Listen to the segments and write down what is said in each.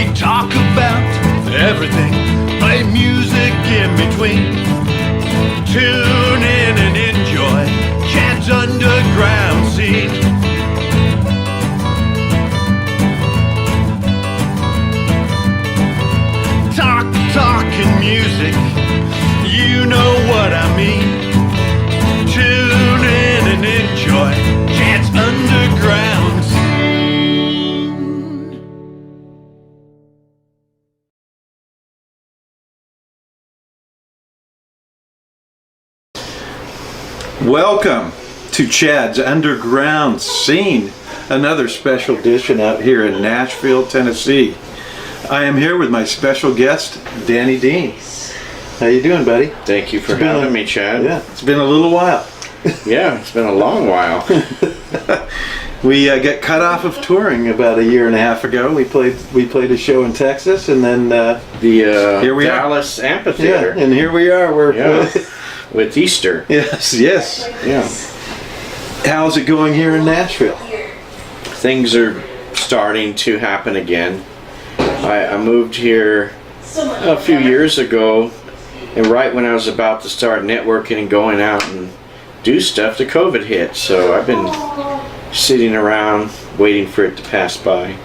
We talk about everything, play music in between. Tune in and enjoy Chad's underground scene. Talking music, you know what I mean. Tune in and enjoy Chad's underground scene. Welcome to Chad's Underground Scene, another special edition out here in Nashville, Tennessee. I am here with my special guest, Danny Dean. How you doing, buddy? Thank you for having me, Chad. Yeah, it's been a little while. Yeah, it's been a long while. We got cut off of touring about a year and a half ago. We played a show in Texas, and then The here we Dallas are. Amphitheater. Yeah, and here we are. With Easter. Yes. Yeah. How's it going here in Nashville? Things are starting to happen again. I moved here a few years ago, and right when I was about to start networking and going out and do stuff, the COVID hit. So I've been sitting around waiting for it to pass by.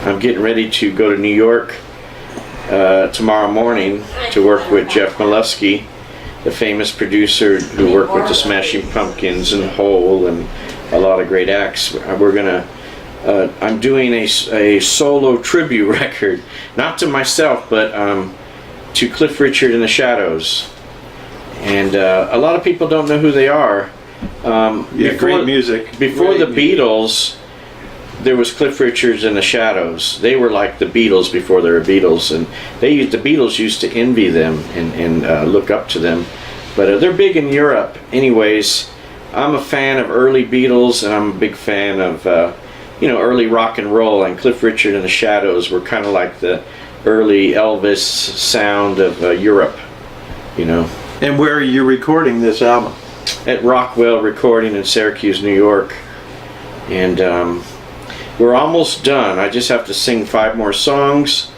I'm getting ready to go to New York tomorrow morning to work with Jeff Molesky, the famous producer who worked with the Smashing Pumpkins and Hole and a lot of great acts. I'm doing a solo tribute record, not to myself, but to Cliff Richard and the Shadows. And a lot of people don't know who they are. Great music. Before the Beatles, there was Cliff Richards and the Shadows. They were like the Beatles before they were Beatles, and the Beatles used to envy them and look up to them. But they're big in Europe. Anyways, I'm a fan of early Beatles, and I'm a big fan of early rock and roll. And Cliff Richard and the Shadows were kind of like the early Elvis sound of Europe, And where are you recording this album? At Rockwell Recording in Syracuse, New York. And we're almost done. I just have to sing 5 more songs.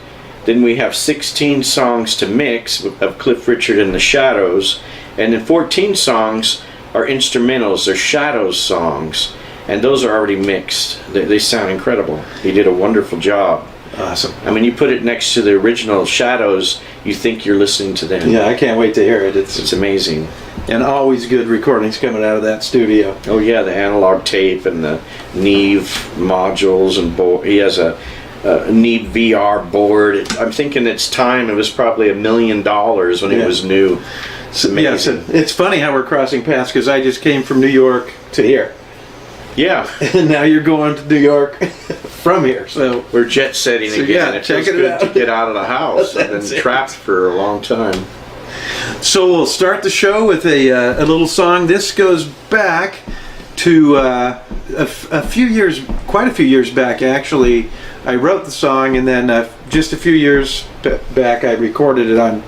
Then we have 16 songs to mix of Cliff Richard and the Shadows. And then 14 songs are instrumentals. They're Shadows songs. And those are already mixed. They sound incredible. He did a wonderful job. Awesome. I mean, you put it next to the original Shadows, you think you're listening to them. Yeah, I can't wait to hear it. It's amazing. And always good recordings coming out of that studio. Oh yeah, the analog tape and the Neve modules and board. He has a Neve VR board. I'm thinking its time, it was probably $1 million when it was new. It's amazing. Yeah, it's funny how we're crossing paths, because I just came from New York to here. Yeah. And now you're going to New York from here. So we're jet setting again. Yeah, it feels good to get out of the house. I've been trapped for a long time. So we'll start the show with a little song. This goes back to a few years, quite a few years back actually. I wrote the song, and then just a few years back I recorded it on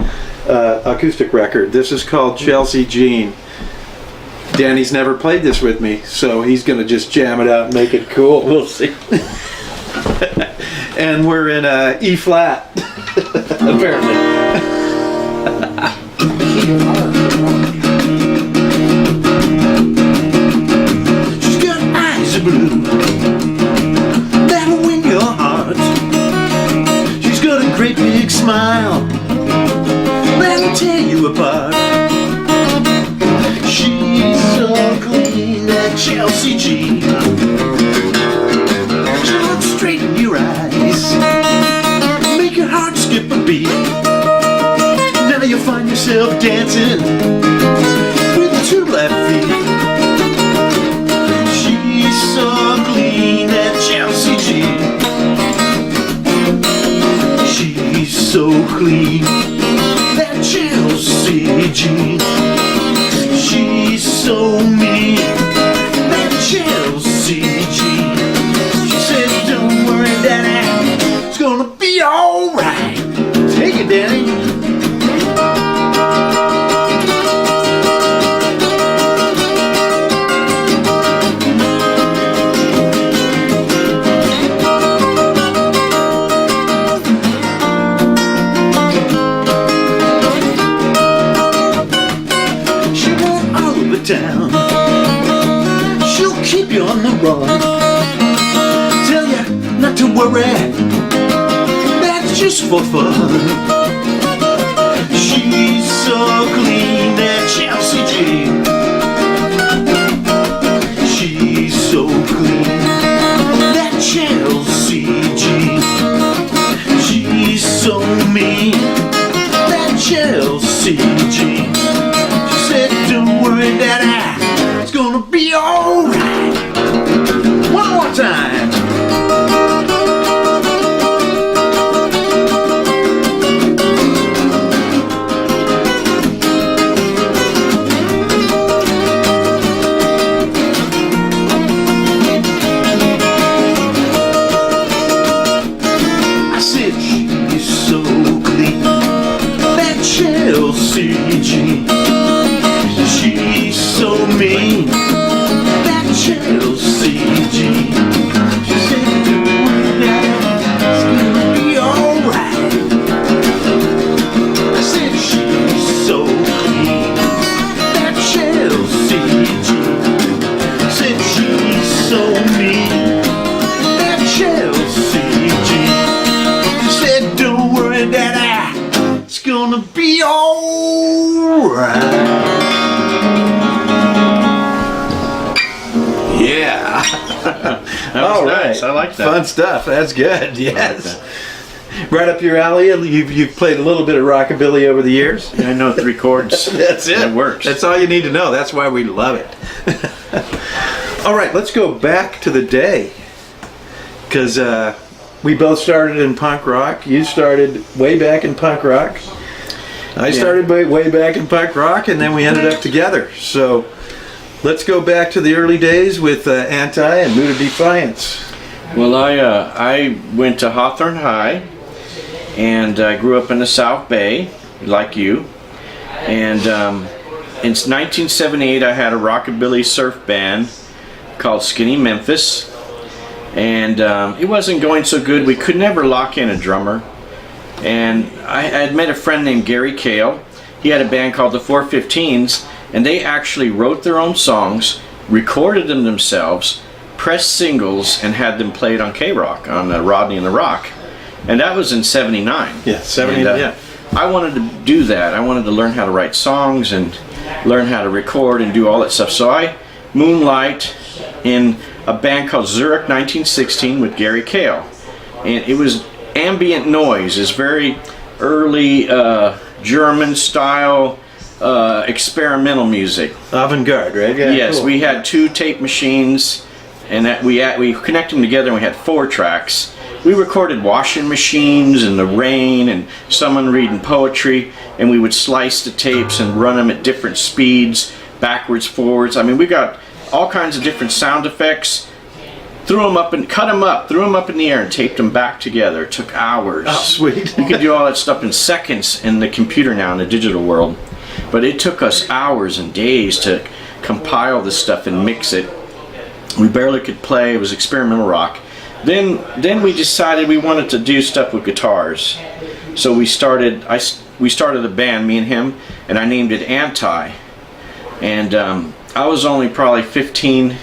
acoustic record. This is called Chelsea Jean. Danny's never played this with me, so he's going to just jam it out and make it cool. We'll see. And we're in E flat, apparently. She's got eyes of blue that'll win your heart. She's got a great big smile that'll tear you apart. She's so clean, that Chelsea Jean. She looks straight in your eyes, make your heart skip a beat. Now you find yourself dancing with 2 left feet. She's so clean, that Chelsea Jean. She's so clean, that Chelsea Jean. She's so mean, that Chelsea Jean. She said, don't worry, Daddy, it's gonna be alright. Take it, Danny. worry, that's just for fun. She's so clean, that Chelsea Jean. She's so clean, that Chelsea Jean. She's so mean, that Chelsea Jean. She said, don't worry, Daddy, it's gonna be alright. One more time. I said she's so clean, that Chelsea Jean. She's so mean, that Chelsea Jean. She said, don't worry, Daddy, it's gonna be alright. I said she's so clean, that Chelsea Jean. Said she's so mean, that Chelsea Jean. She said, don't worry, Daddy, it's gonna be alright. Yeah. All right. I like that. Fun stuff. That's good. Yes. Right up your alley. You've played a little bit of rockabilly over the years. I know 3 chords. That's it. It works. That's all you need to know. That's why we love it. All right, let's go back to the day. Because we both started in punk rock. You started way back in punk rock. I started way back in punk rock, and then we ended up together. So let's go back to the early days with Anti and Mood of Defiance. Well, I went to Hawthorne High, and I grew up in the South Bay, like you. And in 1978, I had a rockabilly surf band called Skinny Memphis, and it wasn't going so good. We could never lock in a drummer. And I had met a friend named Gary Cale. He had a band called the 415s, and they actually wrote their own songs, recorded them themselves, pressed singles, and had them played on K-Rock, on Rodney and the Rock. And that was in 79. Yeah, 79, yeah. I wanted to do that. I wanted to learn how to write songs and learn how to record and do all that stuff. So I moonlight in a band called Zurich 1916 with Gary Cale. And it was ambient noise. It's very early German style experimental music. Avant-garde, right? Yeah, Yes, cool. we had 2 tape machines, and that we connected them together, and we had 4 tracks. We recorded washing machines and the rain and someone reading poetry, and we would slice the tapes and run them at different speeds, backwards, forwards. I mean, we got all kinds of different sound effects. Threw them up and cut them up, threw them up in the air, and taped them back together. It took hours. Oh, sweet. You could do all that stuff in seconds in the computer now, in the digital world. But it took us hours and days to compile this stuff and mix it. We barely could play. It was experimental rock. Then we decided we wanted to do stuff with guitars. So we started a band, me and him, and I named it Anti. And I was only probably 14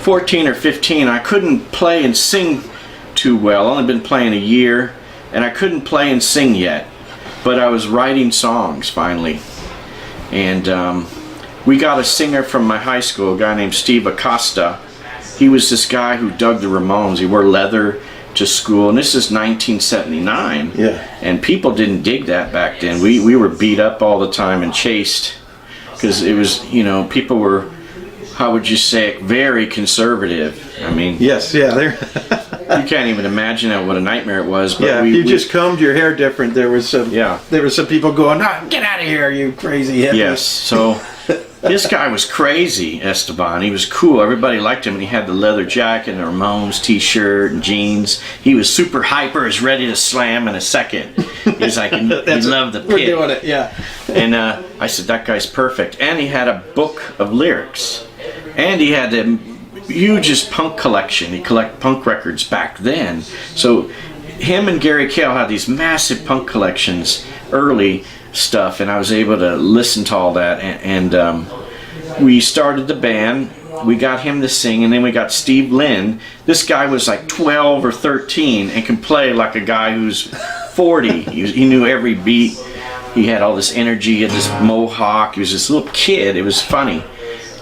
or 15. I couldn't play and sing too well. I'd only been playing a year, and I couldn't play and sing yet. But I was writing songs finally. And we got a singer from my high school, a guy named Steve Acosta. He was this guy who dug the Ramones. He wore leather to school, and this is 1979. Yeah. And people didn't dig that back then. We were beat up all the time and chased, because it was, people were, how would you say it, very conservative. I mean, Yes, yeah. you can't even imagine what a nightmare it was. But Yeah, you just combed your hair different. There was some. Yeah. There were some people going, "No, get out of here, you crazy hippie." Yes, so this guy was crazy, Esteban. He was cool. Everybody liked him, and he had the leather jacket and the Ramones t-shirt and jeans. He was super hyper, was ready to slam in a second. He's like, he loved the pit. We're doing it, yeah. And I said, that guy's perfect. And he had a book of lyrics. And he had the hugest punk collection. He collected punk records back then. So him and Gary Cale had these massive punk collections, early stuff, and I was able to listen to all that. And we started the band, we got him to sing, and then we got Steve Lynn. This guy was like 12 or 13 and could play like a guy who's 40. He knew every beat. He had all this energy, he had this mohawk. He was this little kid. It was funny.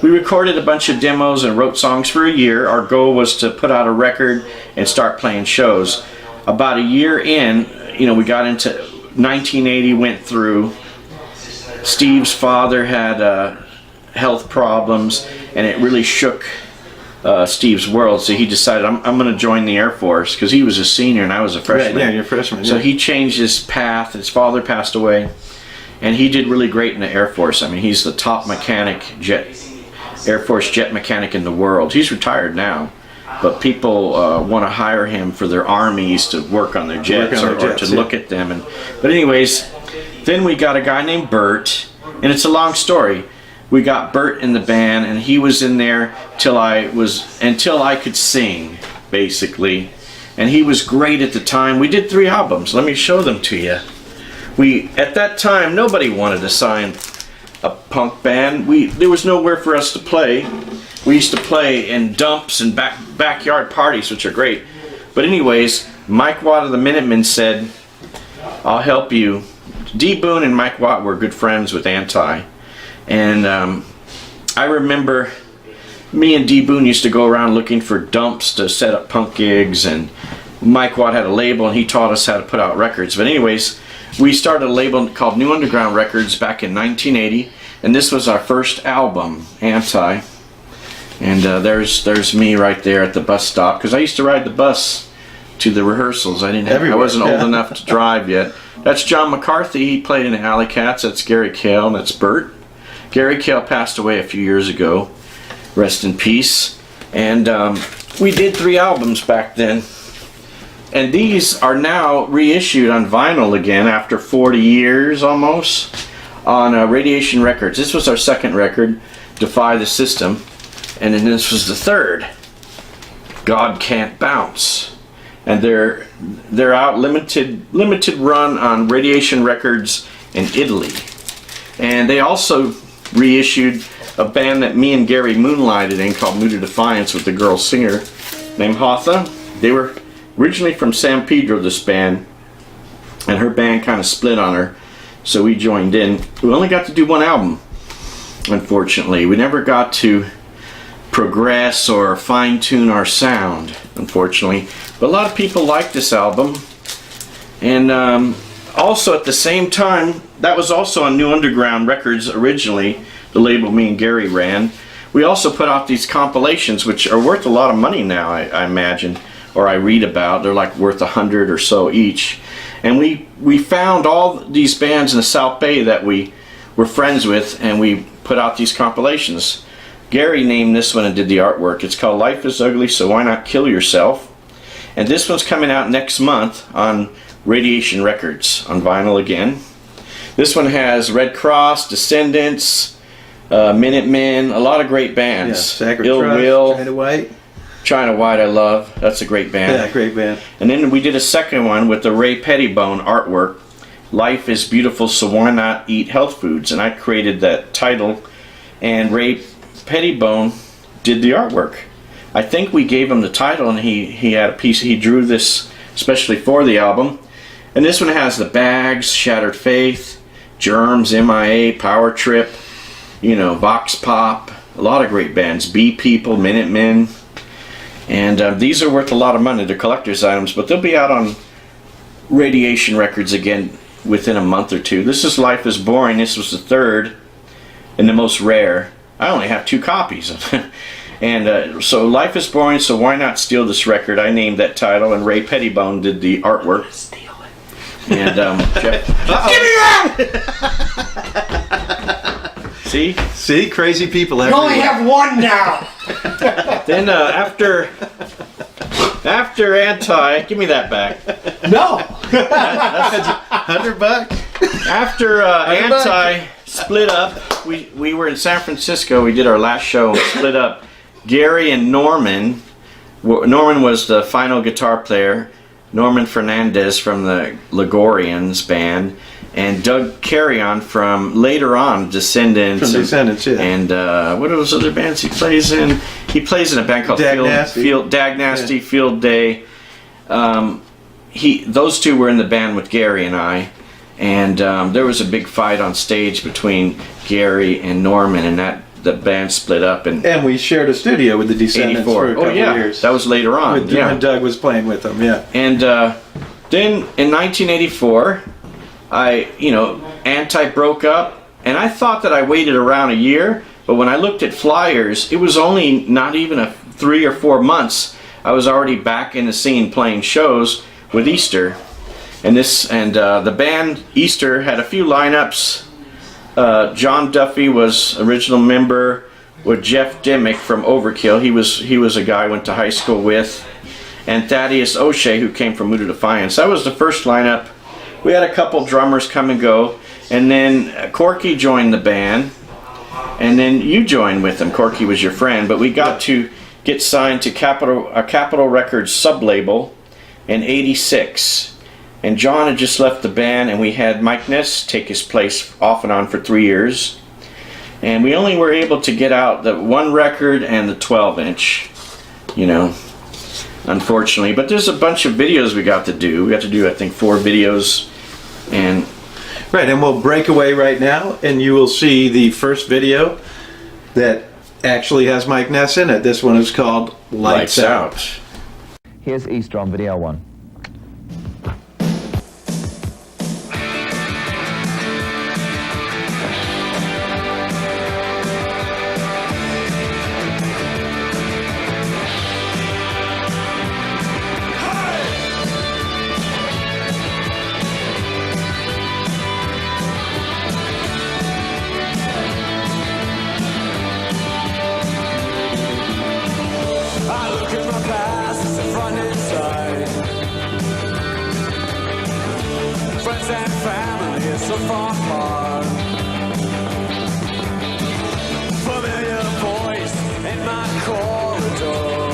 We recorded a bunch of demos and wrote songs for a year. Our goal was to put out a record and start playing shows. About a year in, we got into 1980, went through. Steve's father had health problems, and it really shook Steve's world. So he decided, I'm going to join the Air Force, because he was a senior and I was a freshman. Right, yeah, you're a freshman. So yeah. he changed his path. His father passed away, and he did really great in the Air Force. I mean, he's the top Air Force jet mechanic in the world. He's retired now, but people want to hire him for their armies to work on their jets, or to look at them. But anyways, then we got a guy named Bert, and it's a long story. We got Bert in the band, and he was in there until I could sing, basically. And he was great at the time. We did 3 albums. Let me show them to you. At that time, nobody wanted to sign a punk band. There was nowhere for us to play. We used to play in dumps and backyard parties, which are great. But anyways, Mike Watt of the Minutemen said, I'll help you. D. Boone and Mike Watt were good friends with Anti. And I remember me and D. Boone used to go around looking for dumps to set up punk gigs, and Mike Watt had a label and he taught us how to put out records. But anyways, we started a label called New Underground Records back in 1980, and this was our first album, Anti. And there's me right there at the bus stop, because I used to ride the bus to the rehearsals. I wasn't old enough to drive yet. That's John McCarthy. He played in the Alley Cats. That's Gary Cale, and that's Bert. Gary Cale passed away a few years ago. Rest in peace. And we did 3 albums back then. And these are now reissued on vinyl again after 40 years almost on Radiation Records. This was our second record, Defy the System. And then this was the third, God Can't Bounce. And they're out limited run on Radiation Records in Italy. And they also reissued a band that me and Gary moonlighted in called Mood of Defiance with a girl singer named Hotha. They were originally from San Pedro, this band, and her band kind of split on her, so we joined in. We only got to do 1 album, unfortunately. We never got to progress or fine-tune our sound, unfortunately. But a lot of people liked this album. And also at the same time, that was also on New Underground Records originally, the label me and Gary ran. We also put out these compilations, which are worth a lot of money now, I imagine, or I read about. They're like worth $100 or so each. And we found all these bands in the South Bay that we were friends with, and we put out these compilations. Gary named this one and did the artwork. It's called Life is Ugly, So Why Not Kill Yourself? And this one's coming out next month on Radiation Records on vinyl again. This one has Red Cross, Descendants, Minutemen, a lot of great bands. Yeah, Ill Trust, Will, China White. China White, I love. That's a great band. Yeah, great band. And then we did a second one with the Ray Pettibone artwork. Life is Beautiful, So Why Not Eat Health Foods? And I created that title, and Ray Pettibone did the artwork. I think we gave him the title, and he had a piece. He drew this especially for the album. And this one has the Bags, Shattered Faith, Germs, MIA, Power Trip, Vox Pop, a lot of great bands, Bee People, Minutemen. And these are worth a lot of money. They're collector's items, but they'll be out on Radiation Records again within a month or 2. This is Life is Boring. This was the third and the most rare. I only have 2 copies. And so Life is Boring, So Why Not Steal This Record? I named that title, and Ray Pettibone did the artwork. Steal it. And Jeff, give me that! See, crazy people You everywhere. only have 1 now. Then after Anti, give me that back. No. $100. After Anti split up, we were in San Francisco. We did our last show and split up. Gary and Norman was the final guitar player. Norman Fernandez from the Ligorians band, and Doug Carrion from later on Descendants. From Descendants, yeah. And what are those other bands he plays in? He plays in a band called Dag Nasty. Dag Nasty, Yeah. Field Day. Those two were in the band with Gary and I, and there was a big fight on stage between Gary and Norman, and the band split up in And we shared a studio with the Descendants 84. for a couple Oh yeah, of years. that was later on. When Doug was playing with them, yeah. And then in 1984, Anti broke up, and I thought that I waited around a year, but when I looked at flyers, it was only not even 3 or 4 months. I was already back in the scene playing shows with Easter, and the band Easter had a few lineups. John Duffy was original member with Jeff Dimmick from Overkill. He was a guy I went to high school with, and Thaddeus O'Shea, who came from Mood of Defiance. That was the first lineup. We had a couple drummers come and go, and then Corky joined the band, and then you joined with him. Corky was your friend, but we got to get signed to Capitol Records sub-label in '86. And John had just left the band, and we had Mike Ness take his place off and on for 3 years. And we only were able to get out the 1 record and the 12-inch, unfortunately. But there's a bunch of videos we got to do. We got to do, I think, 4 videos. And Right, and we'll break away right now, and you will see the first video that actually has Mike Ness in it. This one is called Lights Out. Here's Easter on video 1. I look at my past, it's the front and side. Friends and family, it's so far apart. Familiar voice in my corridor.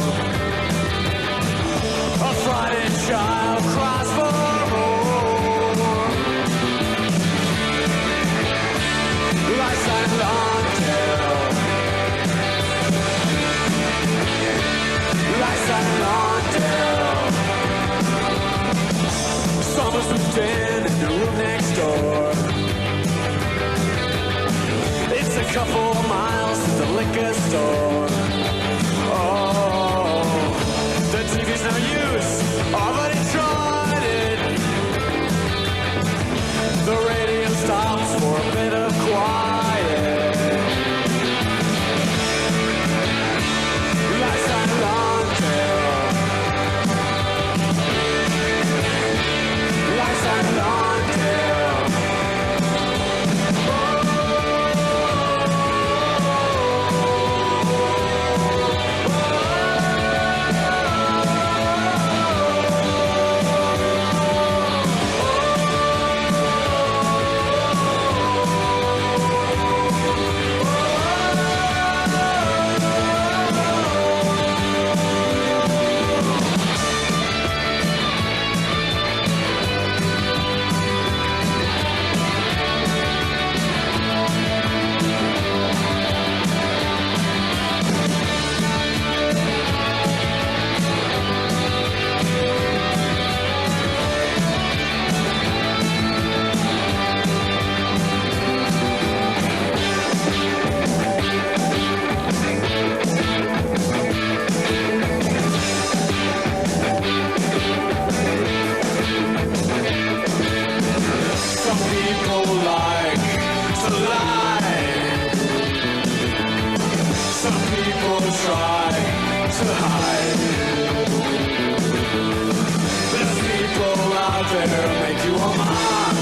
A frightened child cries for more. Lights and lantern. Lights and lantern. Someone's moved in the room next door. It's a couple miles to the liquor store. Oh, the TV's no use. Already tried it. The radio stops for a bit of quiet. Lights and lantern. Lights and lantern. Some people like to lie. Some people try to hide. There's people out there make you a mock.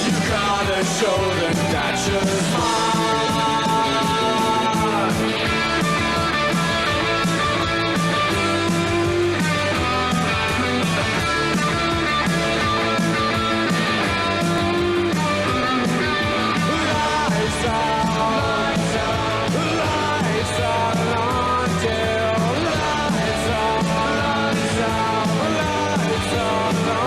You gotta show them that you're smart. Lights out, lights out until lights out, lights out, lights out.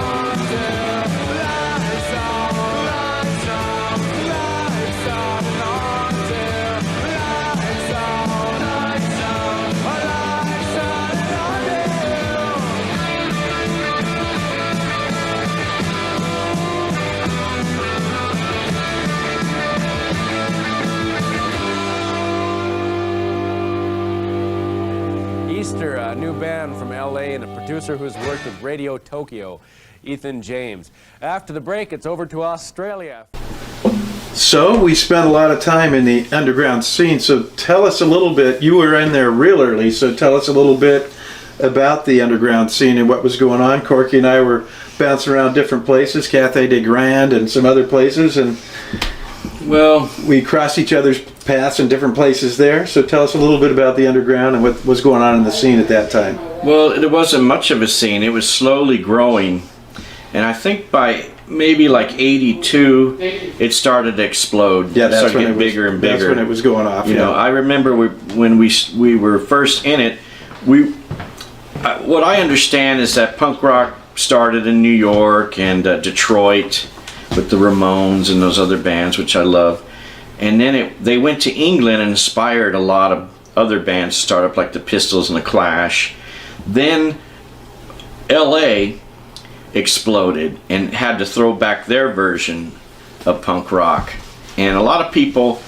a new band from LA and a producer who's worked with Radio Tokyo, Ethan James. After the break, it's over to Australia. So we spent a lot of time in the underground scene. So tell us a little bit. You were in there real early, so tell us a little bit about the underground scene and what was going on. Corky and I were bouncing around different places, Cathay de Grande and some other places, and Well, we crossed each other's paths in different places there. So tell us a little bit about the underground and what was going on in the scene at that time. well, there wasn't much of a scene. It was slowly growing, and I think by maybe like '82, it started to explode. Yeah, It that's started when it getting was bigger and bigger. That's when it was going off. You know, I remember when we were first in it. What I understand is that punk rock started in New York and Detroit with the Ramones and those other bands, which I love. And then they went to England and inspired a lot of other bands to start up, like the Pistols and the Clash. Then LA exploded and had to throw back their version of punk rock. And a lot of people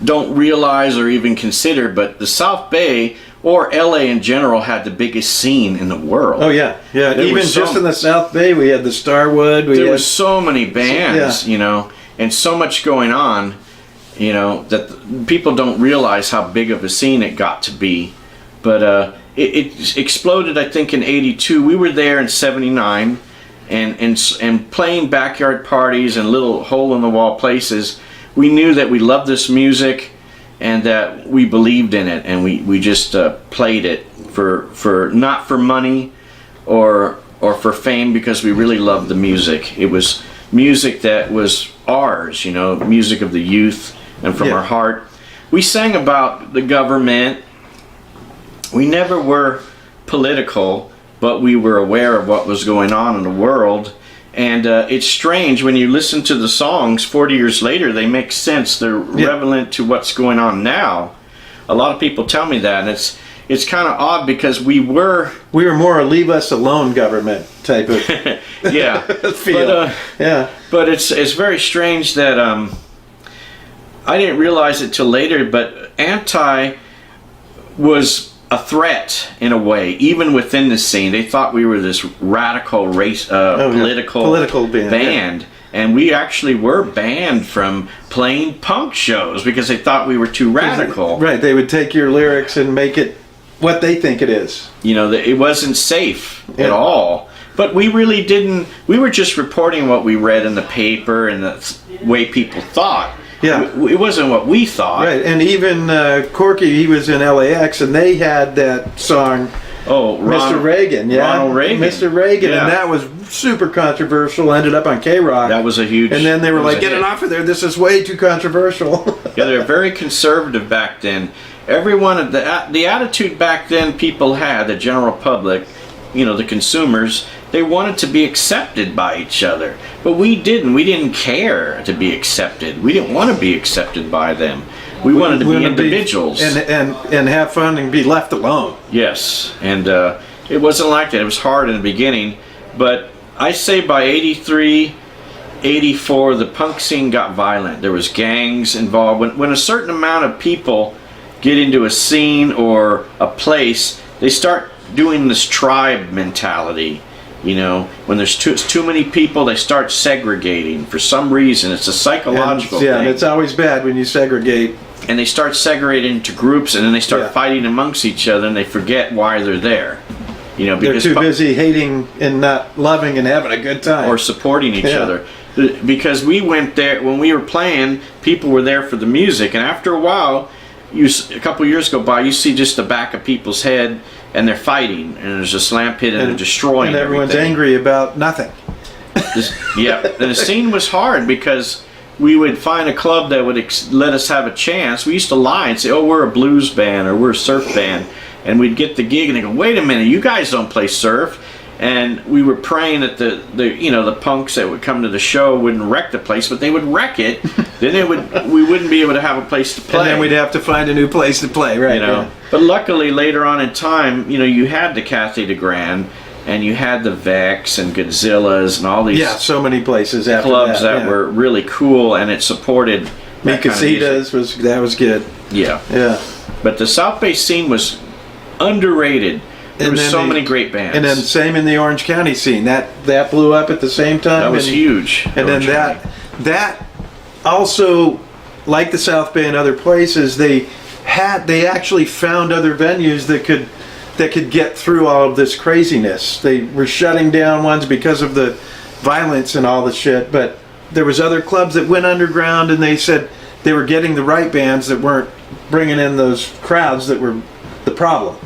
don't realize or even consider, but the South Bay or LA in general had the biggest scene in the world. Oh yeah, yeah. There Even was just some- in the South Bay, we had the Starwood. There was so many bands, you know, and so much going on, you know, that people don't realize how big of a scene it got to be. But it exploded, I think, in '82. We were there in '79, and playing backyard parties and little hole-in-the-wall places. We knew that we loved this music and that we believed in it, and we just played it for not for money or for fame, because we really loved the music. It was music that was ours, you know, music of the youth and from our heart. We sang about the government. We never were political, but we were aware of what was going on in the world. And it's strange when you listen to the songs 40 years later, they make sense. They're relevant to what's going on now. A lot of people tell me that, and it's kind of odd because we were more a leave us alone government type of yeah feel. But it's very strange that I didn't realize it till later, but anti was a threat in a way, even within the scene. They thought we were this radical race, political band. And we actually were banned from playing punk shows because they thought we were too radical. Right, they would take your lyrics and make it what they think it is. You know, it wasn't safe at all. But we really didn't. We were just reporting what we read in the paper and the way people thought. Yeah. It wasn't what we thought. Right, and even Corky, he was in LAX, and they had that song, Mr. Reagan. Yeah, Ronald Reagan. Mr. Reagan, Yeah. and that was super controversial, ended up on K-Rock. That was a huge... And then they were that was like, a get it hit. off of there, this is way too controversial. Yeah, they were very conservative back then. Everyone, the attitude back then people had, the general public, you know, the consumers, they wanted to be accepted by each other. But we didn't. We didn't care to be accepted. We didn't want to be accepted by them. We wanted to be individuals. And have fun and be left alone. Yes, and it wasn't like that. It was hard in the beginning. But I say by '83, '84, the punk scene got violent. There was gangs involved. When a certain amount of people get into a scene or a place, they start doing this tribe mentality. You know, when there's too many people, they start segregating for some reason. It's a psychological thing. And it's always bad when you segregate. And they start segregating into groups, and then they start fighting amongst each other, and they forget why they're there. You know, because they're too busy hating and not loving and having a good time. Or supporting each other. Because we went there, when we were playing, people were there for the music, and after a while, a couple years go by, you see just the back of people's head, and they're fighting, and there's a slam pit, and they're destroying and everyone's everything. angry about nothing. And the scene was hard because we would find a club that would let us have a chance. We used to lie and say, oh, we're a blues band or we're a surf band, and we'd get the gig and they go, wait a minute, you guys don't play surf. And we were praying that the punks that would come to the show wouldn't wreck the place, but they would wreck it. Then we wouldn't be able to have a place to play. And then we'd have to find a new place to play, right? You know. But luckily, later on in time, you know, you had the Cathay de Grande, and you had the Vex and Godzillas and all these so many places after clubs that were really cool, and it supported Mi Casitas was good. Yeah. Yeah. But the South Bay scene was underrated. There were then so the- many great bands. And then same in the Orange County scene. That blew up at the same time. that was and, huge. And then Orange County. that also, like the South Bay and other places, they actually found other venues that could get through all of this craziness. They were shutting down ones because of the violence and all the shit, but there was other clubs that went underground, and they said they were getting the right bands that weren't bringing in those crowds that were the problem.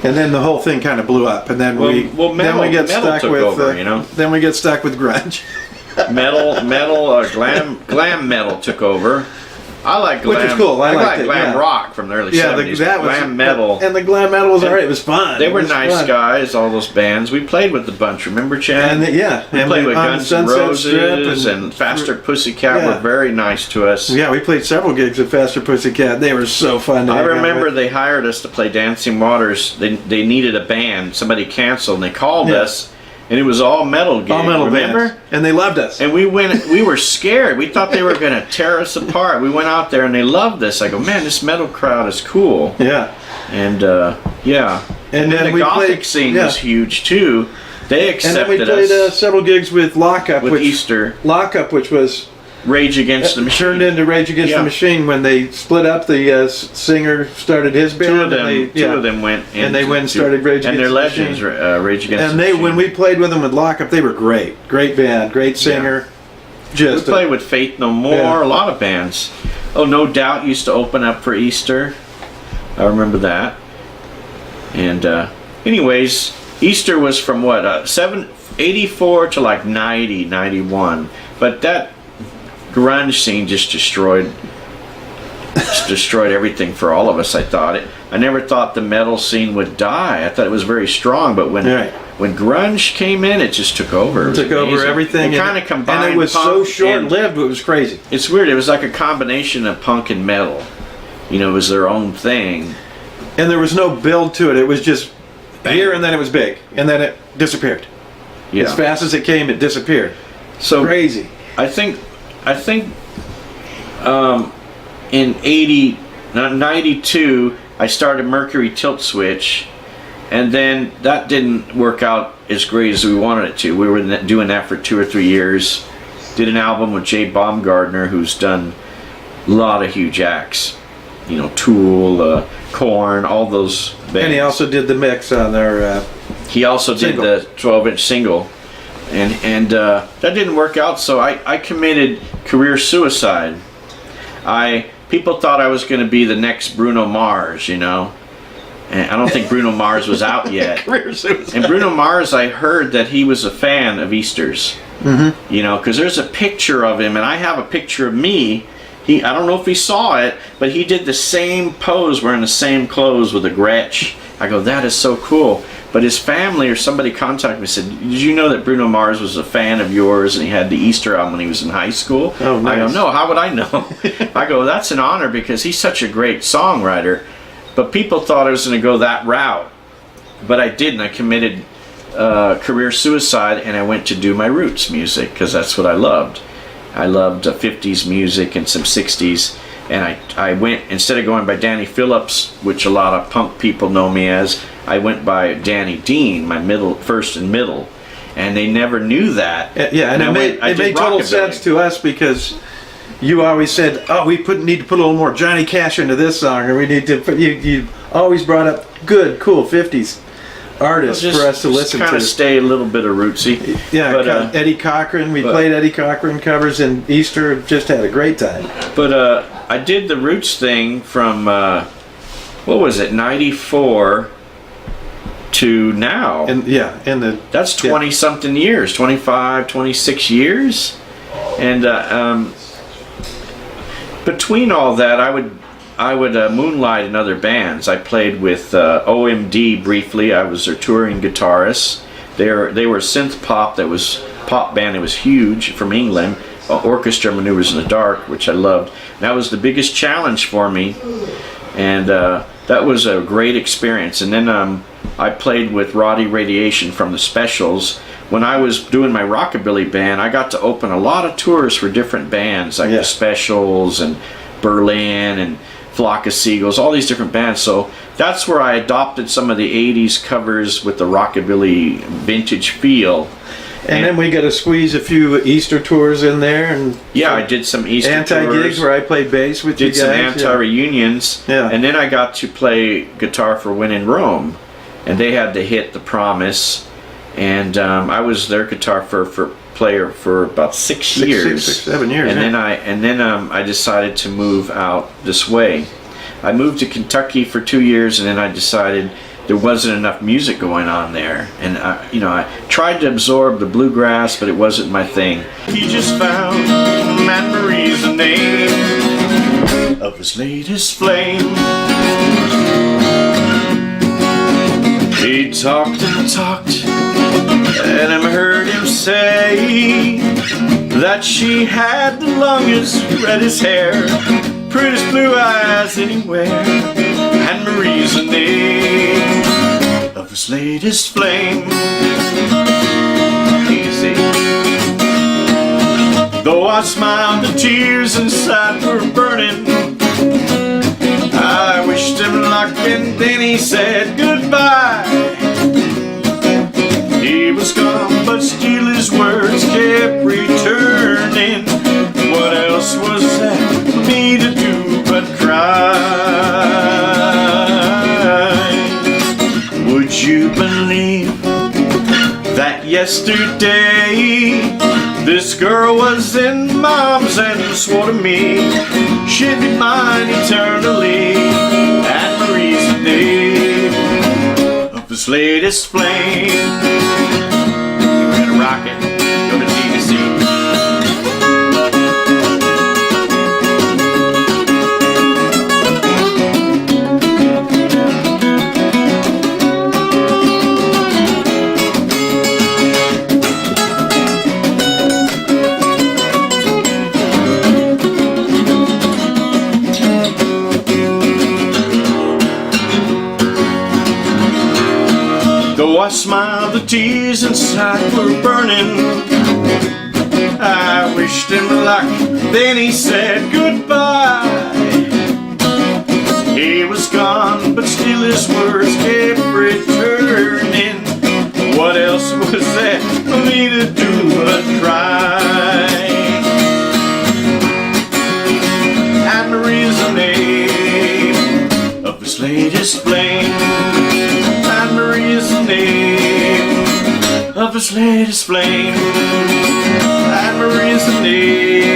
And then the whole thing kind of blew up, and then Well, we get metal stuck took with over, you know? Then we get stuck with grunge. Glam metal took over. I like glam. Which is cool. I liked it, glam yeah. rock from the early Yeah, 70s. that was Glam metal. and the glam metal was alright. It was fun. They It were was nice fun. guys, all those bands. We played with a bunch, remember, Chad? And we and played with on Guns N' Sunset Strip Roses and Faster Pussycat Yeah. were very nice to us. Yeah, we played several gigs at Faster Pussycat. They were so fun. To I hang out remember with. they hired us to play Dancing Waters. They needed a band. Somebody canceled, and they called Yeah. us, and it was all metal gigs. all metal remember? bands, and they loved us. And we were scared. We thought they were going to tear us apart. We went out there and they loved us. I go, man, this metal crowd is cool. Yeah, And yeah. And then the we Gothic played- scene yeah. was huge too. They and then we accepted played us several gigs with Lockup, with which Easter. Lockup, which was Rage Against the Machine. turned into Rage Against Yeah. the Machine when they split up. The singer started his band. Two of them, and they, two of them went And they into- went and started Rage and Against they're the legends. Machine. Rage Against And the they, Machine. when we played with them with Lockup, they were great. Great band, great singer. We Just played with Faith No More, Yeah. a lot of bands. Oh, No Doubt used to open up for Easter. I remember that. And anyways, Easter was from what, 84 to like 90, 91. But that grunge scene just destroyed everything for all of us. I never thought the metal scene would die. I thought it was very strong, but Right. when grunge came in, it just took over. It was took over amazing. everything. It and- kind of combined. And it was so punk and- short-lived. It was crazy. It's weird. It was like a combination of punk and metal. You know, it was their own thing. And there was no build to it. It was just here, and then it was big, and then it disappeared. Yeah. As fast as it came, it disappeared. So Crazy. I think in 92 I started Mercury Tilt Switch, and then that didn't work out as great as we wanted it to. We were doing that for 2 or 3 years. Did an album with Jay Baumgartner, who's done a lot of huge acts. You know, Tool, Korn, all those bands. And he also did the mix on their. He also did Single. the 12-inch single, and that didn't work out. So I committed career suicide. People thought I was going to be the next Bruno Mars, you know, and I don't think Bruno Mars was out yet. Career suicide. And Bruno Mars, I heard that he was a fan of Easter's. Mm-hmm. You know, because there's a picture of him, and I have a picture of me. I don't know if he saw it, but he did the same pose, wearing the same clothes with a Gretsch. I go, that is so cool. But his family or somebody contacted me and said, did you know that Bruno Mars was a fan of yours and he had the Easter album when he was in high school? Oh, nice. I go, no, how would I know? I go, that's an honor because he's such a great songwriter. But people thought I was going to go that route. But I didn't. I committed career suicide, and I went to do my roots music because that's what I loved. I loved 50s music and some 60s. And I went, instead of going by Danny Phillips, which a lot of punk people know me as, I went by Danny Dean, my first and middle. And they never knew that. Yeah, and I it did made total rockabilly. sense to us because you always said, "Oh, we need to put a little more Johnny Cash into this song," or we need to put. You always brought up good, cool '50s artists Just- for us to just listen kind to. of stay a little bit of rootsy. Yeah, but, Eddie Cochran. We but- played Eddie Cochran covers in Easter. Just had a great time. But I did the roots thing from what was it, 94 to now. And That's 20 something years, 25, 26 years. And between all that, I would moonlight in other bands. I played with OMD briefly. I was their touring guitarist. They were synth pop pop band that was huge from England. Orchestra Maneuvers in the Dark, which I loved. That was the biggest challenge for me, and that was a great experience. And then I played with Roddy Radiation from the Specials. When I was doing my rockabilly band, I got to open a lot of tours for different bands, like Yeah. the Specials and Berlin and Flock of Seagulls, all these different bands. So that's where I adopted some of the 80s covers with the rockabilly vintage feel. And then we got to squeeze a few Easter tours in there, and Yeah, I did some Easter anti-gigs tours. where I played bass with you Did guys. some anti-reunions. Yeah. And then I got to play guitar for When in Rome. And they had the hit The Promise. And I was their guitar player for about 6 years. 7 years. And yeah. then I decided to move out this way. I moved to Kentucky for 2 years, and then I decided there wasn't enough music going on there. And I tried to absorb the bluegrass, but it wasn't my thing. He just found Anne Marie's the name of his latest flame. He talked and talked, and I heard him say that she had the longest, reddest hair, prettiest blue eyes anywhere. Anne Marie's the name of his latest flame. Easy. Though I smiled, the tears inside were burning. I wished him luck, and then he said goodbye. He was gone, but still his words kept returning. What else was there for me to do but cry? Would you believe that yesterday this girl was in my arms and swore to me she'd be mine eternally? Anne Marie's the name of his latest flame. We're gonna rock it. Go to Tennessee. Though I smiled, the tears inside were burning. I wished him luck, then he said goodbye. He was gone, but still his words kept returning. What else was there for me to do but cry? Anne Marie's the name of his latest flame. Anne Marie is the name of his latest flame. Anne Marie is the name.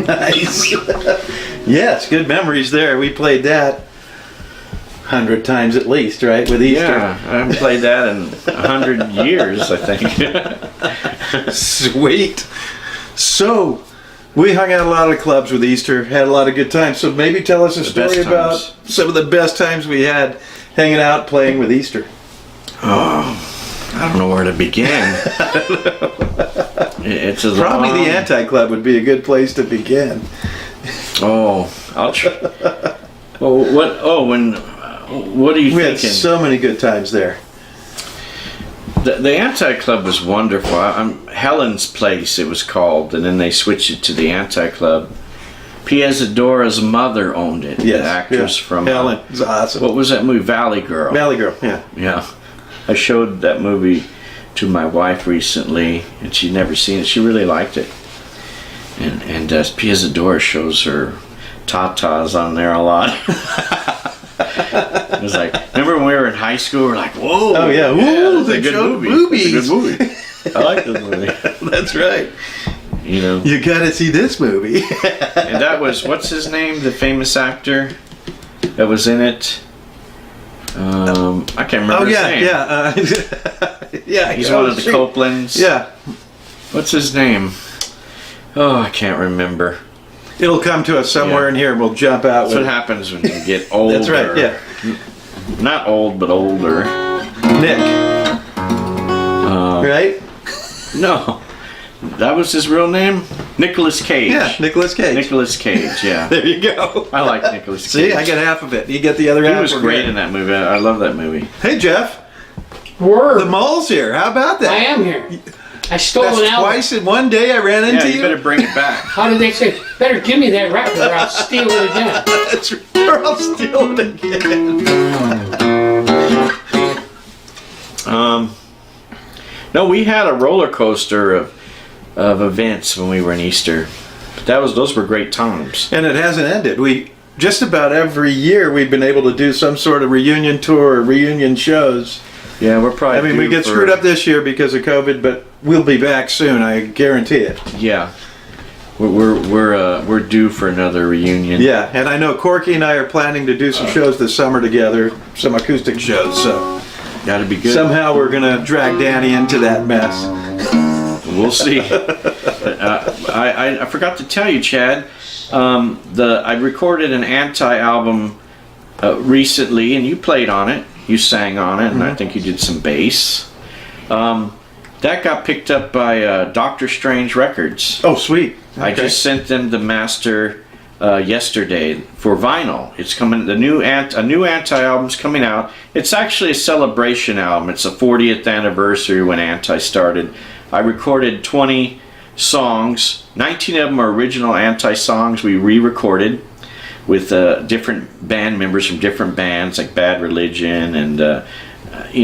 Nice. Yes, good memories there. We played that 100 times at least, right? With Easter. Yeah, I haven't played that in 100 years, I think. Sweet. So, we hung out a lot of clubs with Easter, had a lot of good times. So maybe tell us a best story about times. some of the best times we had hanging out playing with Easter. Oh, I don't know where to begin. It's a Probably long- the Anti-Club would be a good place to begin. Oh, I'll try. Oh, what? Oh, when? What are you We had thinking? so many good times there. The Anti-Club was wonderful. Helen's Place, it was called, and then they switched it to the Anti-Club. Pia Zadora's mother owned it. Yes, the actress yeah. from Helen. It's awesome. what was that movie? Valley Girl. Valley Girl, yeah. Yeah, I showed that movie to my wife recently, and she'd never seen it. She really liked it. And Pia Zadora shows her tatas on there a lot. It was like, remember when we were in high school? We're like, whoa! Oh, yeah. Ooh, that's a they good showed movie. boobies. That's a good movie. I like this movie. That's right. You know, You gotta see this movie. and that was what's his name? The famous actor that was in it. I can't remember Oh, his yeah, name. yeah. Yeah. He's oh, one of the shoot. Copelands. Yeah. What's his name? Oh, I can't remember. It'll come to us somewhere Yeah. in here. We'll jump out That's with what happens when you get older. That's right, yeah. Not old, but older. Nick. Right? No, that was his real name. Nicolas Cage. Yeah, Nicolas Cage. Nicolas Cage. Yeah, There you go. I like Nicolas Cage. See, I get half of it. You get the other He half. was We're great good. in that movie. I love that movie. Hey, Jeff. Word. The mall's here. How about that? I am here. I stole That's an album. twice in one day I ran Yeah, into you you. better bring it back. How did they say? Better give me that record or I'll steal it again. That's or I'll steal it again. No, we had a roller coaster of events when we were in Easter. Those were great times. And it hasn't ended. We just about every year we've been able to do some sort of reunion tour or reunion shows. Yeah, we're probably. I mean, we due get for- screwed up this year because of COVID, but we'll be back soon. I guarantee it. Yeah, we're due for another reunion. Yeah, and I know Corky and I are planning to do some shows this summer together, some acoustic shows. So That'd be good. somehow we're gonna drag Danny into that mess. We'll see. I forgot to tell you, Chad. I recorded an Anti album recently, and you played on it. You sang on it, and I think you did some bass. That got picked up by Dr. Strange Records. Oh, sweet. I just sent them the master yesterday for vinyl. It's coming. A new Anti album's coming out. It's actually a celebration album. It's the 40th anniversary when Anti started. I recorded 20 songs. 19 of them are original Anti songs we re-recorded with different band members from different bands like Bad Religion and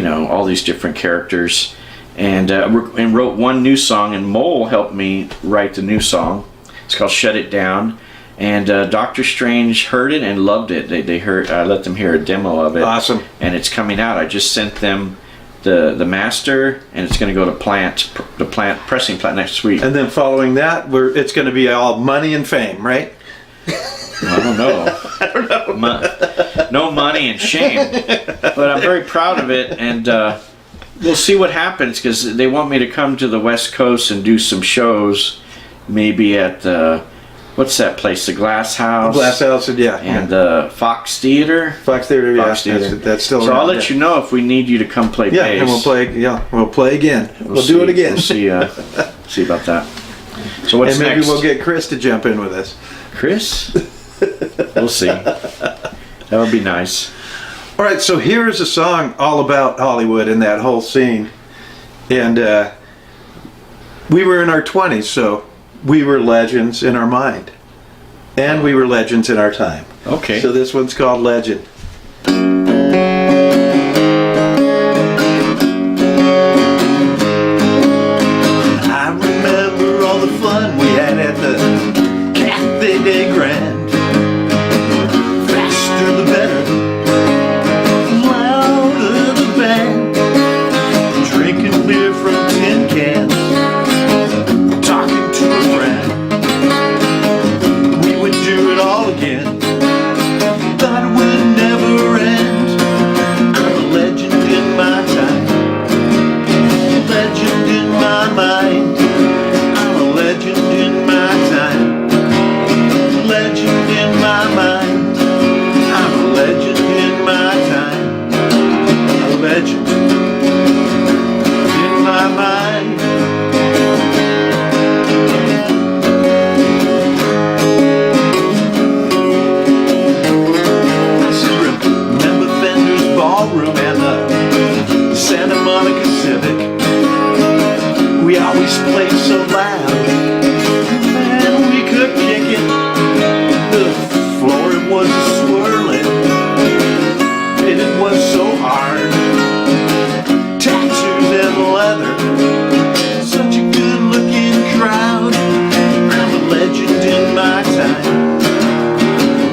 all these different characters. And wrote one new song, and Mole helped me write the new song. It's called Shut It Down. And Dr. Strange heard it and loved it. They heard. I let them hear a demo of it. Awesome. And it's coming out. I just sent them the master, and it's going to go to the pressing plant next week. And then following that, it's going to be all money and fame, right? I don't know. No money and shame. But I'm very proud of it, and we'll see what happens, because they want me to come to the West Coast and do some shows, maybe at what's that place? The Glass House. Glass House, yeah. And Fox Theater. Fox Theater, yeah. Fox Theater. That's still So around, I'll let you know if we need you to come play Yeah, bass. and we'll play. Yeah, we'll play again. We'll do it again. We'll see. See about that. So what's And maybe next? we'll get Chris to jump in with us. Chris. We'll see. That would be nice. All right, so here's a song all about Hollywood and that whole scene. And we were in our 20s, so we were legends in our mind. And we were legends in our time. Okay. So this one's called Legend. I remember all the fun we had at the Cafe de Grand. Faster the better, louder the band. Drinking beer from tin cans, talking to a friend. We would do it all again. Thought it would never end. I'm a legend in my time, legend in my mind. I'm a legend in my time, legend in my mind. I'm a legend in my time, a legend in my mind. I still remember Fender's Ballroom and the Santa Monica Civic. We always played so loud, and we could kick it. The floor, it was swirling, and it was so hard. Tattoos and leather, such a good looking crowd. I'm a legend in my time,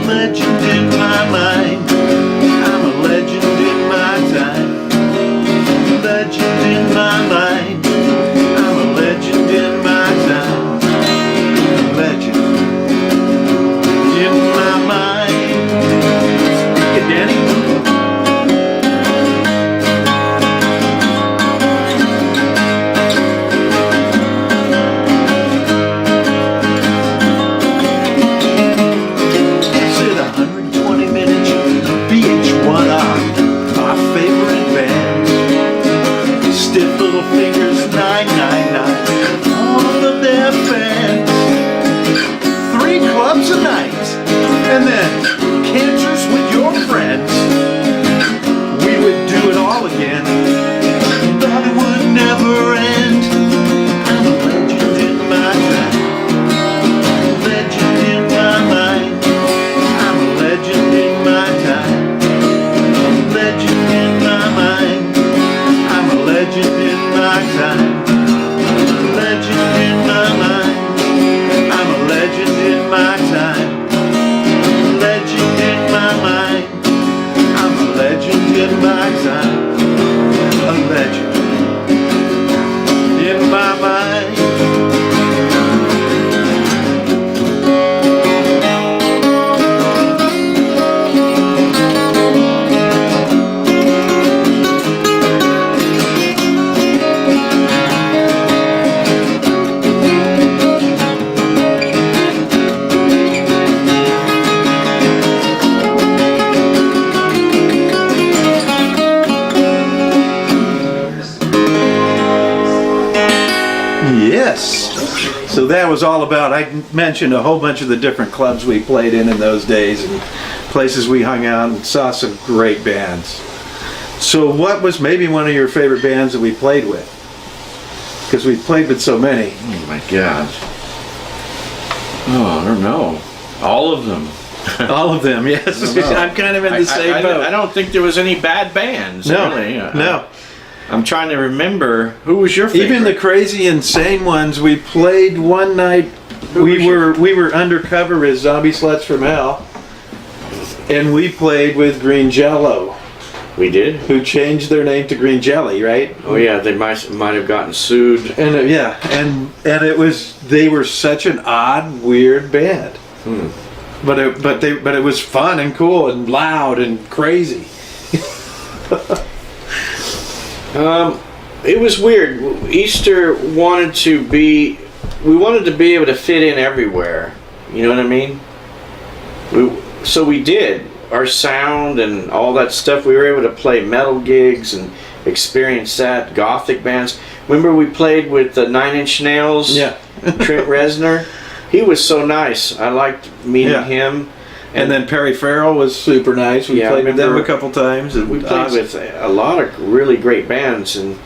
legend in my mind. I'm a legend in my time, legend in my mind. I'm a legend in my time, legend in my mind. Hey, Danny. Said 120 minutes, VH1R, my favorite band. Stiff Little Fingers, 999, all of their fans. 3 clubs a night, and then cancers with your friends. We would do it all again. Thought it would never end. So that was all about, I mentioned a whole bunch of the different clubs we played in those days and places we hung out and saw some great bands. So what was maybe one of your favorite bands that we played with? Because we played with so many. Oh my God. Oh, I don't know. All of them. All of them, yes. I'm kind of in the same boat. I don't think there was any bad bands. No, really. no. I'm trying to remember, who was your favorite? Even the crazy, insane ones. We played one night. We were undercover as Zombie Sluts from Hell, and we played with Green Jello, We did? who changed their name to Green Jelly, right? Oh yeah, they might have gotten sued. And and it was, they were such an odd, weird band. But it was fun and cool and loud and crazy. It was weird. Easter wanted to be, we wanted to be able to fit in everywhere. You know what I mean? So we did. Our sound and all that stuff, we were able to play metal gigs and experience that. Gothic bands. Remember we played with the Nine Inch Nails? Yeah. Trent Reznor? He was so nice. I liked meeting him. And then Perry Farrell was super nice. We played with them a couple times. And we played with a lot of really great bands, and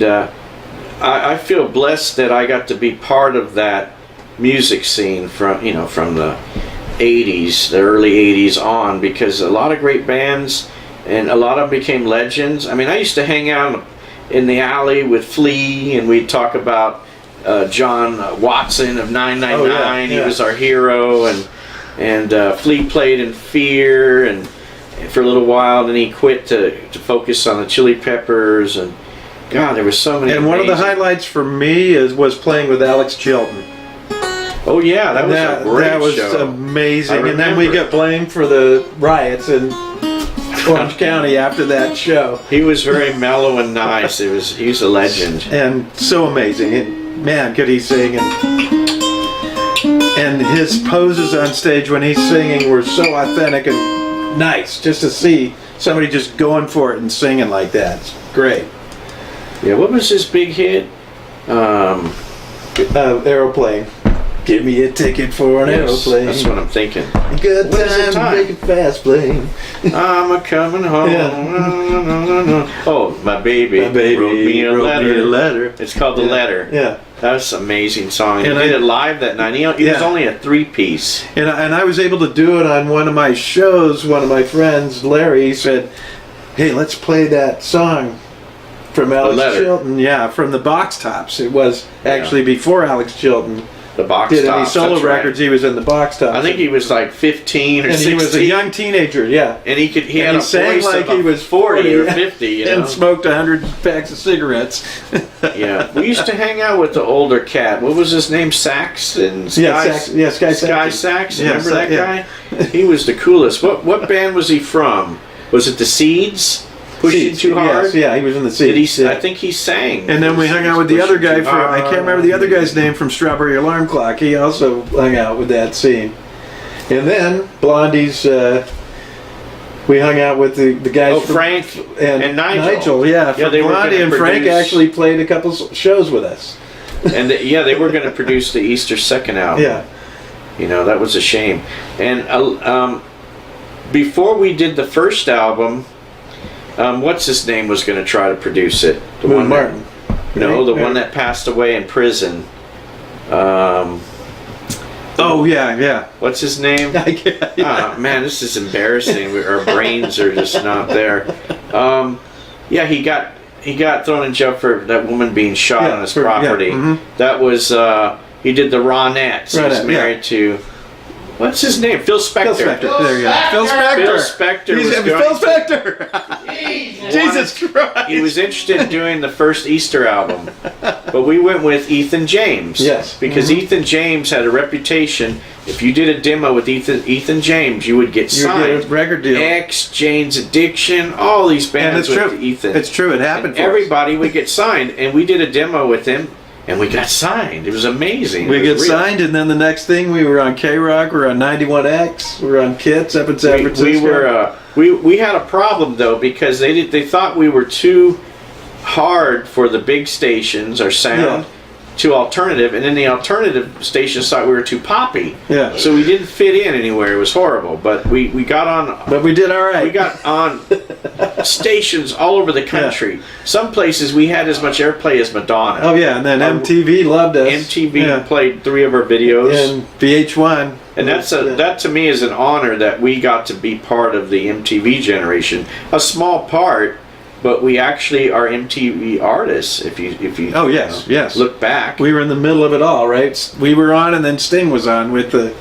I feel blessed that I got to be part of that music scene from the 80s, the early 80s on, because a lot of great bands and a lot of them became legends. I mean, I used to hang out in the alley with Flea, and we'd talk about John Watson of 999. Oh, yeah. He was our hero, and Flea played in Fear and for a little while, then he quit to focus on the Chili Peppers, and God, there were so many. And one of the highlights for me was playing with Alex Chilton. Oh yeah, that was a great that was show. amazing. And then we got blamed for the riots in Orange County after that show. He was very mellow and nice. He's a legend. And so amazing. And man, could he sing, and his poses on stage when he's singing were so authentic and nice, just to see somebody just going for it and singing like that. It's great. Yeah, what was his big hit? Aeroplane. Give me a ticket for an aeroplane. That's what I'm thinking. Good What is the time, time? make it fast plane. I'm a coming home. Yeah. Oh, my baby. My baby wrote me a wrote letter. me a letter. It's called The Letter. Yeah. That's an amazing song. He And did I- it live that night. He was Yeah. only a 3-piece. And I was able to do it on one of my shows. One of my friends, Larry, said, "Hey, let's play that song from Alex Letter. Chilton." Yeah, from the Box Tops. It was actually before Alex Chilton The Box did any Tops, solo that's right. records. He was in the Box Tops. I think he was like 15 or and 16. he was a young teenager. Yeah. And he And had he a sang voice like of a he was 40 or 50, you know? and smoked 100 packs of cigarettes. Yeah, we used to hang out with the older cat. What was his name? Sax and Sky. Yeah, Sax- yeah, Sky Saxon. Sax. Yeah, Remember that yeah. guy? He was the coolest. What band was he from? Was it the Seeds? Pushing Too Hard. Yes, yeah, he was in the Did Seeds. he? yeah. I think he sang. And then we hung out with the other Pushing guy Too from, I can't remember the other guy's name from Strawberry Alarm Clock. He also hung out with that scene. And then Blondie's, we hung out with the guys Oh, from Frank and Nigel. yeah. Yeah, From they were Blondie gonna and Frank produce- actually played a couple shows with us. And they were going to produce the Easter second album. Yeah. You know, that was a shame. And before we did the first album, what's his name was going to try to produce it? The Moon one that- Martin. No, the Right? one that passed away in prison. Oh, yeah. What's his name? I can't- Ah, man, this is embarrassing. Our brains are just not there. Yeah, he got thrown in jail for that woman being shot Yeah, on his yeah, property. mhm. That was he did the Ronettes. He's Ronette, yeah. married to what's his name? Phil Spector. Phil Spector. There you go. Phil Spector. Phil Spector He's was Phil going Spector. Jesus Christ. He was interested in doing the first Easter album, but we went with Ethan James. Yes. Because Ethan James had a reputation. If you did a demo with Ethan James, you would get You signed. get a record deal. X, Jane's Addiction, all these And bands it's with true. Ethan. It's true. It happened And for us. everybody would get signed, and we did a demo with him, and we got signed. It was amazing. We It get was real. signed, and then the next thing we were on K-Rock, we were on 91X, we were on Kits up in San Francisco. We were we had a problem though, because they thought we were too hard for the big stations, our sound, to alternative, and then the alternative stations thought we were too poppy. Yeah. So we didn't fit in anywhere. It was horrible. But we got on. But we did all right. We got on stations all over the country. Some places we had as much airplay as Madonna. Oh yeah, and then MTV loved us. MTV played 3 of our videos. And VH1. And that to me is an honor that we got to be part of the MTV generation. A small part, but we actually are MTV artists. If you Oh yes, yes. look back, We were in the middle of it all, right? We were on, and then Sting was on with the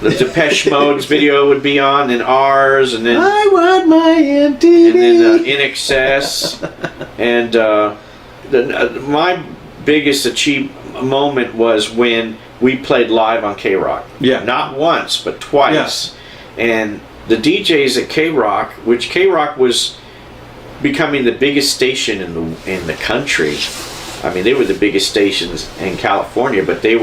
Depeche Mode's video would be on, and ours, and then I want my MTV. and then In Excess, and my biggest moment was when we played live on K-Rock. Yeah. Not once, but twice. And the DJs at K-Rock, which K-Rock was becoming the biggest station in the country. I mean, they were the biggest stations in California, but they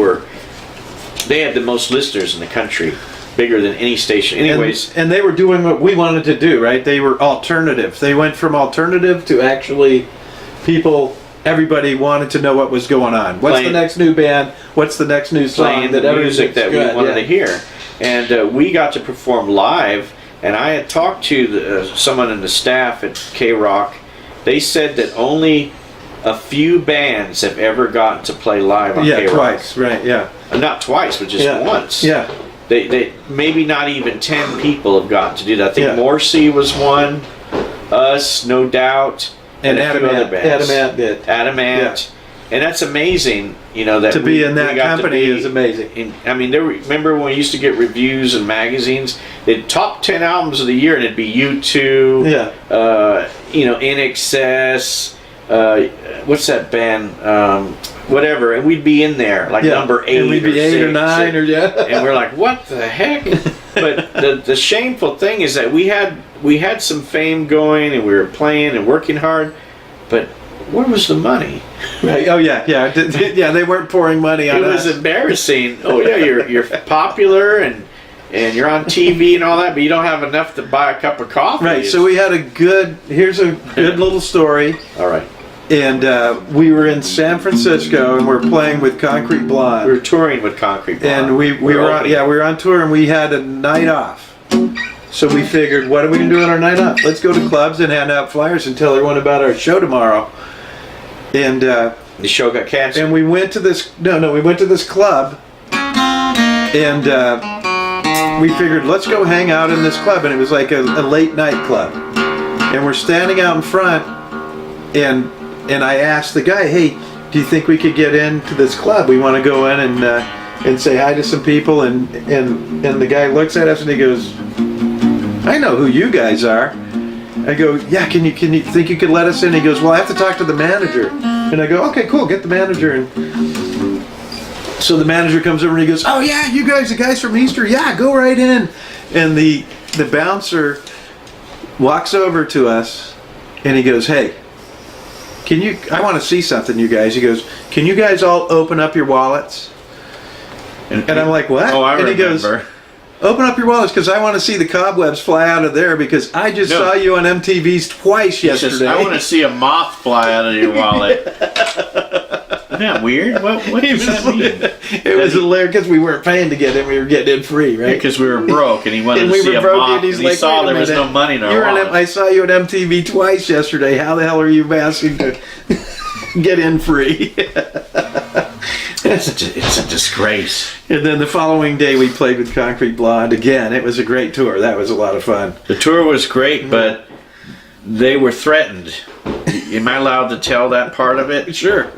had the most listeners in the country, bigger than any station. Anyways, and they were doing what we wanted to do, right? They were alternative. They went from alternative to actually everybody wanted to know what was going on. What's Playing- the next new band? What's the next new song playing the music that we wanted to hear. And we got to perform live, and I had talked to someone in the staff at K-Rock. They said that only a few bands have ever gotten to play live on K-Rock. Twice, right, yeah. Not twice, but just once. Yeah. They maybe not even 10 people have gotten to do that. I think Yeah. Morrissey was one, us, No Doubt, And a few other bands. Adamant did. Adamant. And that's amazing, that To be in that we got to company be is amazing. I mean, remember when we used to get reviews in magazines? They'd top 10 albums of the year, and it'd be U2, In Excess, what's that band? Whatever, and we'd be in there, like number 8 and we'd be 8 or 9 or and we're like, what the heck? But the shameful thing is that we had some fame going, and we were playing and working hard, but where was the money? Right. Oh yeah. They weren't pouring money on It was us. embarrassing. Oh yeah, you're popular and you're on TV and all that, but you don't have enough to buy a cup of coffee. Right. So we had here's a good little story. All right. And we were in San Francisco, and we're playing with Concrete Blonde. We were touring with Concrete Blonde. And we were on tour, and we had a night off. So we figured, what are we gonna do on our night off? Let's go to clubs and hand out flyers and tell everyone about our show tomorrow. And the show got canceled. and we went to this we went to this club, and we figured, let's go hang out in this club, and it was like a late night club. And we're standing out in front, and I asked the guy, hey, do you think we could get into this club? We want to go in and say hi to some people. And the guy looks at us and he goes, I know who you guys are. I go, yeah, can you think you could let us in? He goes, well, I have to talk to the manager. And I go, okay, cool, get the manager. And so the manager comes over and he goes, oh yeah, you guys, the guys from Easter, yeah, go right in. And the bouncer walks over to us and he goes, hey, I want to see something, you guys. He goes, can you guys all open up your wallets? And I'm like, what? Oh, I and remember. he goes, open up your wallets because I want to see the cobwebs fly out of there because I just saw you on MTV's twice He says, yesterday. I want to see a moth fly out of your wallet. Isn't that weird? What does that mean? It was hilarious because we weren't paying to get in; we were getting in free, right? Because we were broke and he wanted And to we see were a broke, moth and he's and he like, saw "Wait a there was minute. no money in our You're wallet. I saw you at MTV twice yesterday. How the hell are you asking to get in free? It's a disgrace. And then the following day, we played with Concrete Blonde again. It was a great tour. That was a lot of fun. The tour was great, but they were threatened. Am I allowed to tell that part of it? Sure.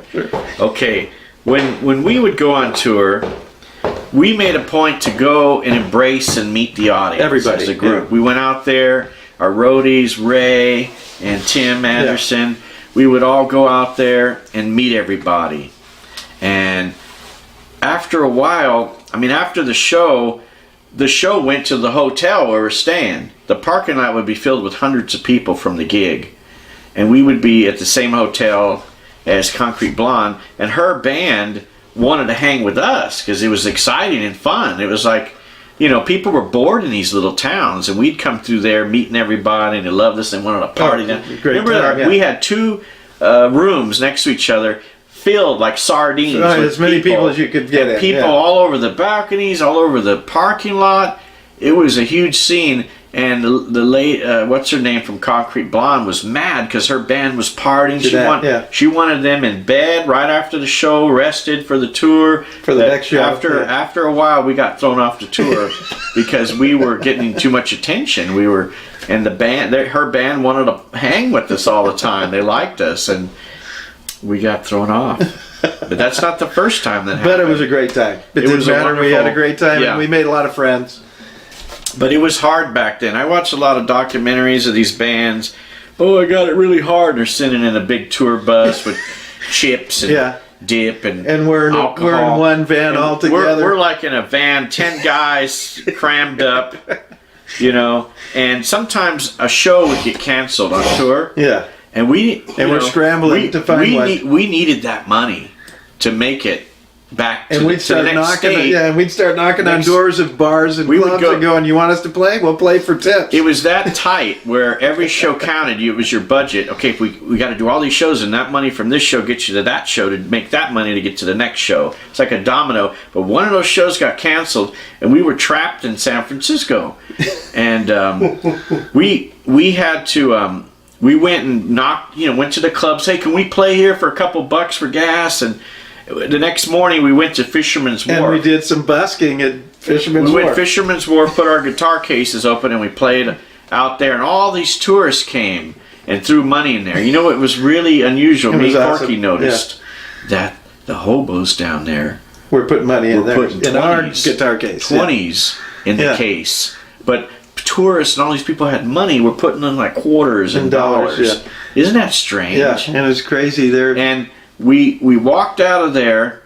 Okay. When we would go on tour, we made a point to go and embrace and meet the audience. Everybody, as a group. yeah. We went out there, our roadies, Ray and Tim Anderson, we would all go out there and meet everybody. And after a while, after the show went to the hotel where we're staying. The parking lot would be filled with hundreds of people from the gig. And we would be at the same hotel as Concrete Blonde, and her band wanted to hang with us because it was exciting and fun. It was like, people were bored in these little towns, and we'd come through there meeting everybody, and they loved us and wanted to party. Great time, yeah. We had two rooms next to each other filled like sardines. Right, with as many people as you could get and in, people yeah. all over the balconies, all over the parking lot. It was a huge scene. And the late, what's her name from Concrete Blonde was mad because her band was partying. She wanted them in bed right after the show, rested for the tour. For the next show. After a while, we got thrown off the tour because we were getting too much attention. And the band, her band wanted to hang with us all the time. They liked us, and we got thrown off. But that's not the first time that happened. But it was a great time. It didn't was a matter. We had a wonderful- great time, yeah. and we made a lot of friends. But it was hard back then. I watched a lot of documentaries of these bands. Oh, I got it really hard. They're sitting in a big tour bus with chips and Yeah. dip and We're in alcohol. one van And all together. We're like in a van, 10 guys crammed up, you know. And sometimes a show would get canceled on tour. Yeah. And we're scrambling to find one. We needed that money to make it back to, And we'd to the start next knocking. state. Yeah, and we'd start knocking on Next- doors of bars and We would clubs go- and going, "You want us to play? We'll play for tips." It was that tight where every show counted. It was your budget. Okay, if we got to do all these shows, and that money from this show gets you to that show to make that money to get to the next show. It's like a domino. But one of those shows got canceled, and we were trapped in San Francisco. And we had to. We went and knocked. Went to the clubs. Hey, can we play here for a couple bucks for gas? And the next morning we went to Fisherman's Wharf. And we did some busking at Fisherman's We Wharf. went Fisherman's Wharf, put our guitar cases open, and we played out there. And all these tourists came and threw money in there. You know, it was really unusual. It Me was and awesome. Corky noticed that the hobos down there We're putting money in were there putting in our 20s, guitar case. Yeah. 20s in the Yeah. case. But tourists and all these people had money were putting in like quarters and And dollars, dollars. Isn't that strange? Yeah, and it's crazy. There, And we walked out of there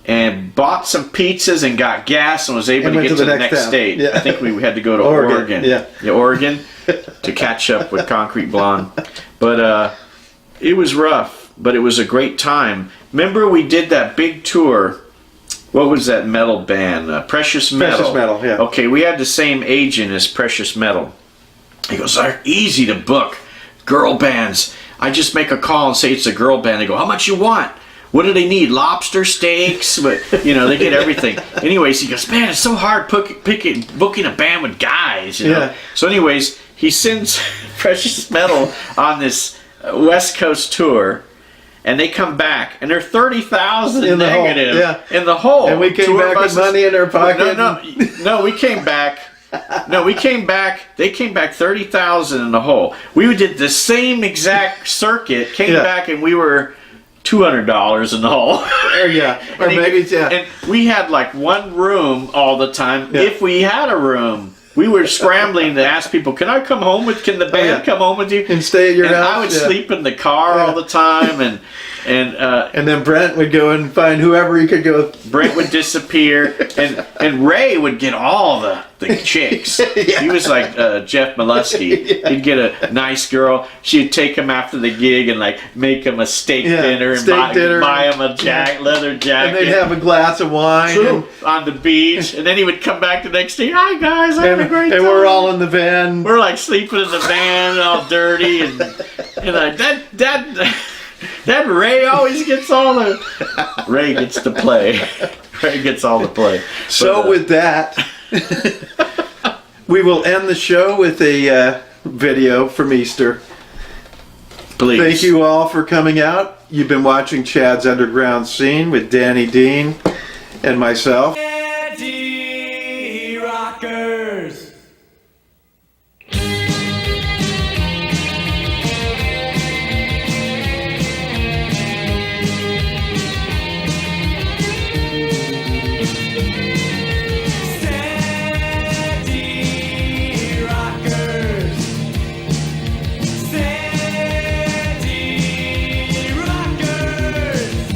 and bought some pizzas and got gas and was able And to went get to the next town. state. Yeah. I think we had to go to Oregon, Oregon. yeah. Oregon to catch up with Concrete Blonde. But it was rough, but it was a great time. Remember we did that big tour. What was that metal band? Precious Metal. Precious Metal, yeah. Okay, we had the same agent as Precious Metal. He goes, they're easy to book. Girl bands. I just make a call and say it's a girl band. They go, how much you want? What do they need? Lobster steaks? But they get everything. Anyways, he goes, man, it's so hard booking a band with guys. You know? Yeah. So anyways, he sends Precious Metal on this West Coast tour. And they come back, and they're 30,000 In the hole, negative yeah. in the hole. And we came Tour back with buses. money in our pocket. No, we came back. No, we came back. They came back 30,000 in the hole. We did the same exact circuit. Came Yeah. back, and we were $200 in the hole. yeah, or And he- maybe yeah. And we had like one room all the time. Yeah. If we had a room, we were scrambling to ask people, "Can I come home with? Can the band yeah. come home with you?" And stay at your and house. I would yeah. sleep in the car all the time, and And then Brent would go and find whoever he could go. Brent would disappear, and Ray would get all the chicks. Yeah. He was like Jeff Molesky. He'd get a nice girl. She'd take him after the gig and like make him a steak Yeah, dinner and steak dinner. buy him a leather jacket. And they'd have a glass of wine. And, on the beach, and then he would come back the next day. Hi guys, I had a great and time. we're all in the van. We're like sleeping in the van, all dirty, and like that Ray always gets all the. Ray gets to play. Ray gets all the play. So with that, we will end the show with a video from Easter. please. Thank you all for coming out. You've been watching Chad's Underground Scene with Danny Dean and myself. Anti-rockers. Steady rockers. Steady rockers.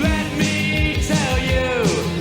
Let me tell you.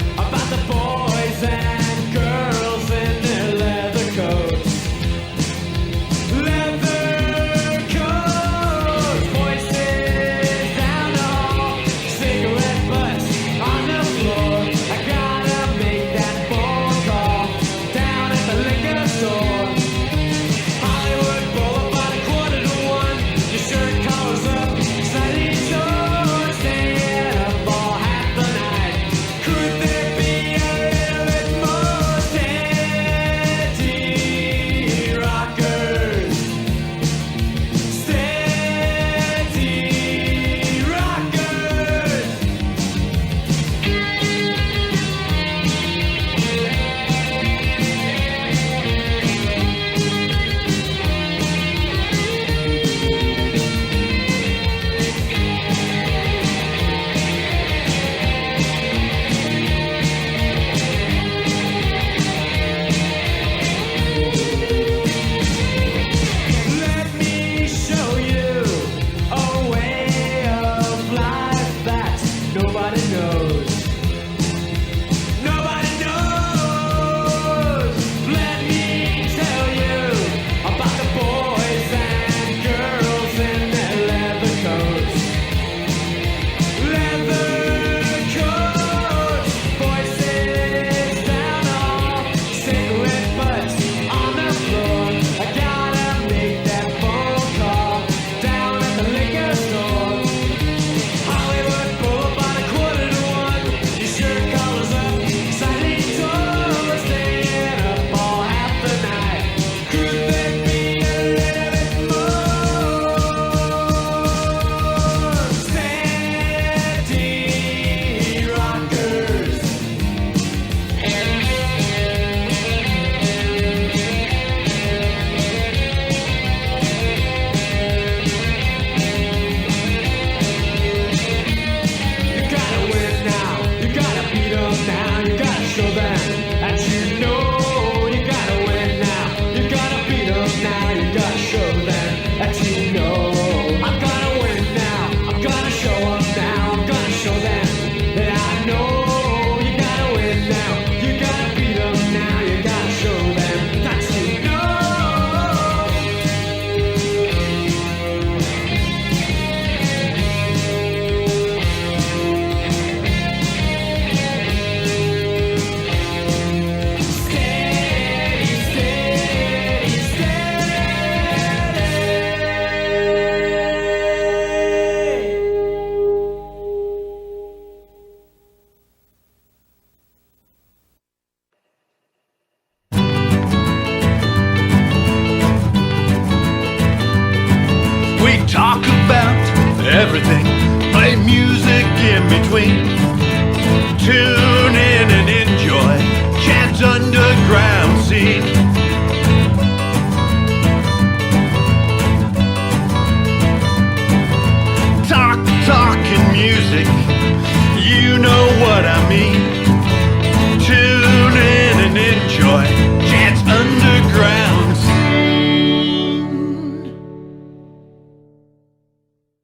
too.